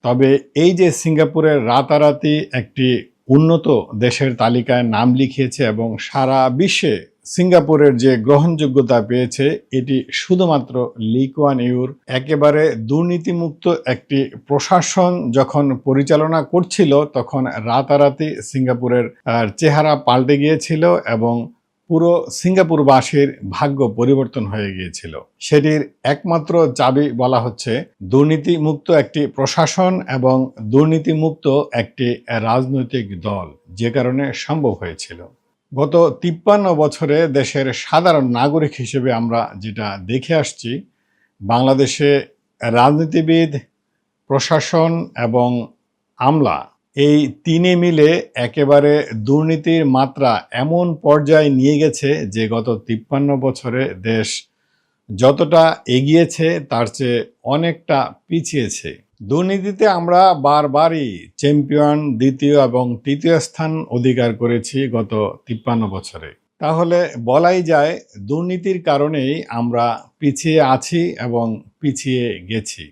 তবে এই যে সিঙ্গাপুরের রাতারাতি একটি উন্নত দেশের তালিকায় নাম লিখিয়েছে এবং সারা বিশ্বে সিঙ্গাপুরের যে গ্রহণযোগ্যতা পেয়েছে, এটি শুধুমাত্র লি কুয়ান ইউর একেবারে দুর্নীতিমুক্ত একটি প্রশাসন যখন পরিচালনা করছিল, তখন রাতারাতি সিঙ্গাপুরের চেহারা পাল্টে গিয়েছিল এবং পুরো সিঙ্গাপুরবাসীর ভাগ্য পরিবর্তন হয়ে গিয়েছিল। সেটির একমাত্র চাবি বলা হচ্ছে দুর্নীতিমুক্ত একটি প্রশাসন এবং দুর্নীতিমুক্ত একটি রাজনৈতিক দল, যে কারণে সম্ভব হয়েছিল। গত 53 বছরে দেশের সাধারণ নাগরিক হিসেবে আমরা যেটা দেখে আসছি, বাংলাদেশে রাজনীতিবিদ, প্রশাসন এবং আমলা এই তিনে মিলে একেবারে দুর্নীতির মাত্রা এমন পর্যায়ে নিয়ে গেছে যে গত 53 বছরে দেশ যতটা এগিয়েছে তার চেয়ে অনেকটা পিছিয়েছে। দুর্নীতিতে আমরা বারবারই চ্যাম্পিয়ন, দ্বিতীয় এবং তৃতীয় স্থান অধিকার করেছি গত 53 বছরে। তাহলে বলাই যায় দুর্নীতির কারণেই আমরা পিছিয়ে আছি এবং পিছিয়ে গেছি।